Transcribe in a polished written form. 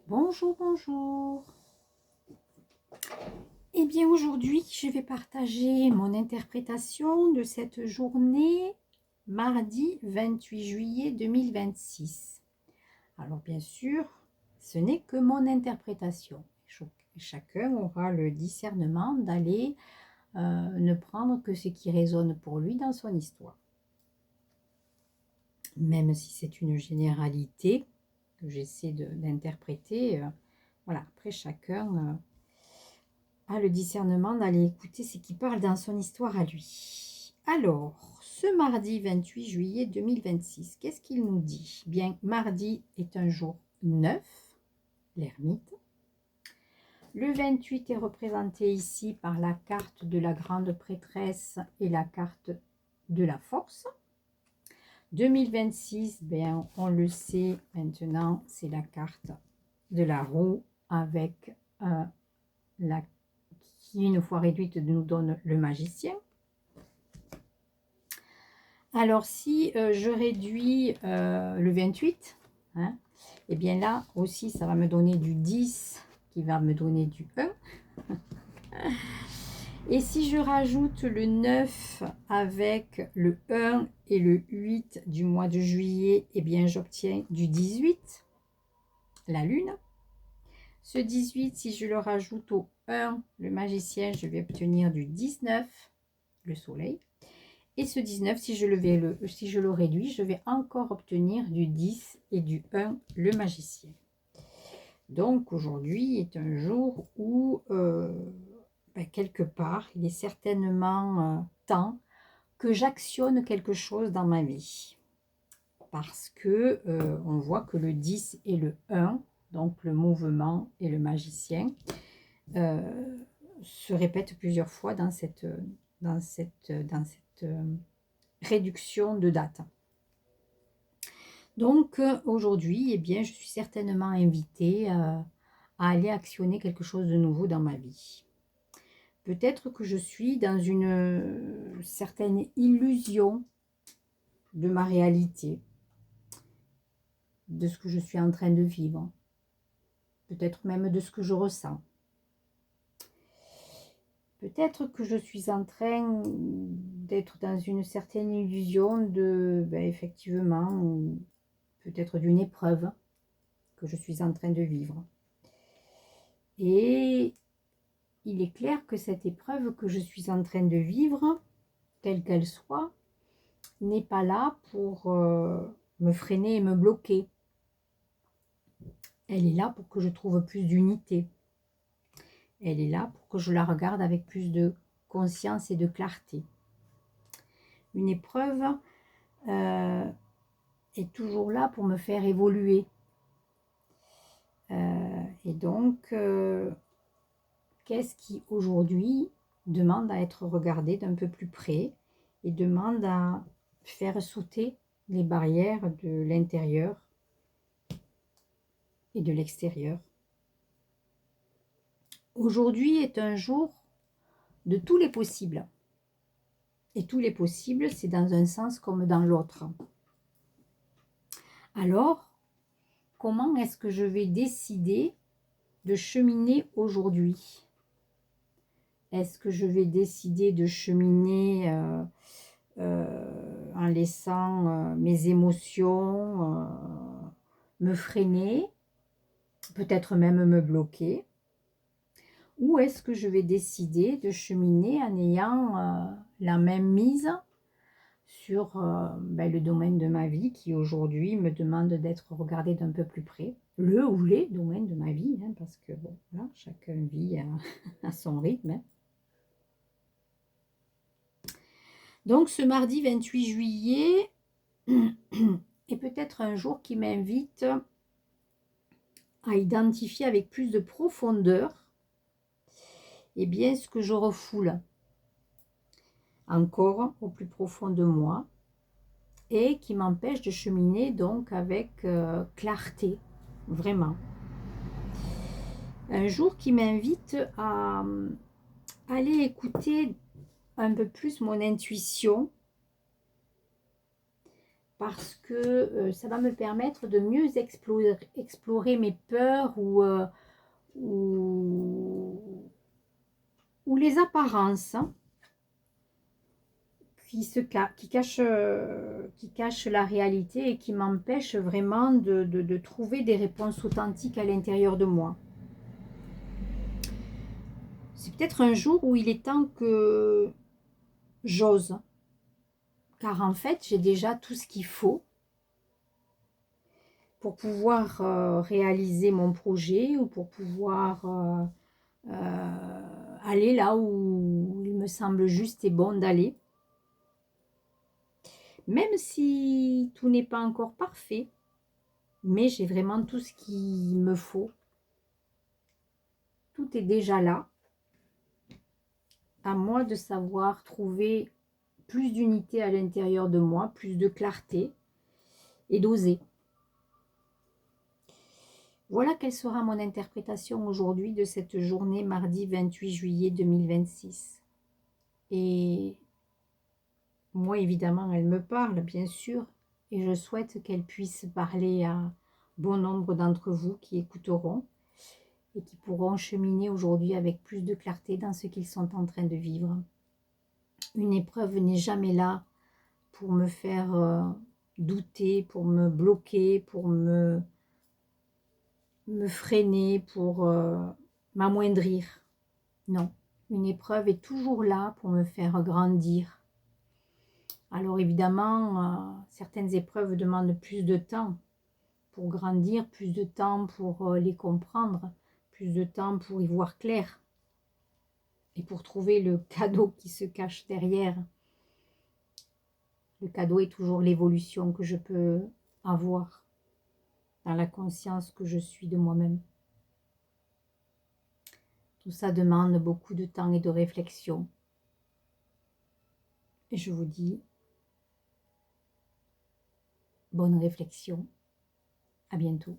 Bonjour, bonjour. Eh bien aujourd'hui, je vais partager mon interprétation de cette journée mardi 28 juillet 2026. Alors bien sûr, ce n'est que mon interprétation. Chacun aura le discernement d'aller ne prendre que ce qui résonne pour lui dans son histoire. Même si c'est une généralité que j'essaie d'interpréter, voilà, après chacun a le discernement d'aller écouter ce qui parle dans son histoire à lui. Alors, ce mardi 28 juillet 2026, qu'est-ce qu'il nous dit? Bien, mardi est un jour 9, l'ermite. Le 28 est représenté ici par la carte de la grande prêtresse et la carte de la force. 2026, bien, on le sait maintenant, c'est la carte de la roue avec la qui, une fois réduite, nous donne le magicien. Alors, si je réduis le 28, hein, et bien là aussi, ça va me donner du 10 qui va me donner du 1. Et si je rajoute le 9 avec le 1 et le 8 du mois de juillet, et bien j'obtiens du 18, la lune. Ce 18, si je le rajoute au 1, le magicien, je vais obtenir du 19, le soleil. Et ce 19, si je le réduis, je vais encore obtenir du 10 et du 1, le magicien. Donc aujourd'hui est un jour où, quelque part, il est certainement temps que j'actionne quelque chose dans ma vie. Parce que on voit que le 10 et le 1, donc le mouvement et le magicien, se répètent plusieurs fois dans cette réduction de date. Donc aujourd'hui, eh bien, je suis certainement invitée à aller actionner quelque chose de nouveau dans ma vie. Peut-être que je suis dans une certaine illusion de ma réalité, de ce que je suis en train de vivre, peut-être même de ce que je ressens. Peut-être que je suis en train d'être dans une certaine illusion de, effectivement, peut-être d'une épreuve que je suis en train de vivre. Et il est clair que cette épreuve que je suis en train de vivre, quelle qu'elle soit, n'est pas là pour me freiner et me bloquer. Elle est là pour que je trouve plus d'unité. Elle est là pour que je la regarde avec plus de conscience et de clarté. Une épreuve est toujours là pour me faire évoluer. Et donc, qu'est-ce qui aujourd'hui demande à être regardé d'un peu plus près et demande à faire sauter les barrières de l'intérieur et de l'extérieur. Aujourd'hui est un jour de tous les possibles. Et tous les possibles, c'est dans un sens comme dans l'autre. Alors, comment est-ce que je vais décider de cheminer aujourd'hui? Est-ce que je vais décider de cheminer en laissant mes émotions me freiner, peut-être même me bloquer? Ou est-ce que je vais décider de cheminer en ayant la même mise sur le domaine de ma vie qui aujourd'hui me demande d'être regardée d'un peu plus près, le ou les domaines de ma vie, hein, parce que bon, voilà, chacun vit à son rythme. Hein. Donc ce mardi 28 juillet est peut-être un jour qui m'invite à identifier avec plus de profondeur ce que je refoule encore au plus profond de moi et qui m'empêche de cheminer donc avec clarté, vraiment. Un jour qui m'invite à aller écouter un peu plus mon intuition parce que ça va me permettre de mieux explorer mes peurs ou, ou les apparences, hein, qui cachent la réalité et qui m'empêchent vraiment de trouver des réponses authentiques à l'intérieur de moi. C'est peut-être un jour où il est temps que j'ose, car en fait, j'ai déjà tout ce qu'il faut pour pouvoir réaliser mon projet ou pour pouvoir aller là où il me semble juste et bon d'aller. Même si tout n'est pas encore parfait, mais j'ai vraiment tout ce qu'il me faut. Tout est déjà là. À moi de savoir trouver plus d'unité à l'intérieur de moi, plus de clarté et d'oser. Voilà quelle sera mon interprétation aujourd'hui de cette journée mardi 28 juillet 2026. Et moi, évidemment, elle me parle, bien sûr, et je souhaite qu'elle puisse parler à bon nombre d'entre vous qui écouteront et qui pourront cheminer aujourd'hui avec plus de clarté dans ce qu'ils sont en train de vivre. Une épreuve n'est jamais là pour me faire douter, pour me bloquer, pour me freiner, pour m'amoindrir. Non, une épreuve est toujours là pour me faire grandir. Alors évidemment, certaines épreuves demandent plus de temps pour grandir, plus de temps pour les comprendre, plus de temps pour y voir clair et pour trouver le cadeau qui se cache derrière. Le cadeau est toujours l'évolution que je peux avoir dans la conscience que je suis de moi-même. Tout ça demande beaucoup de temps et de réflexion. Et je vous dis, bonne réflexion. À bientôt.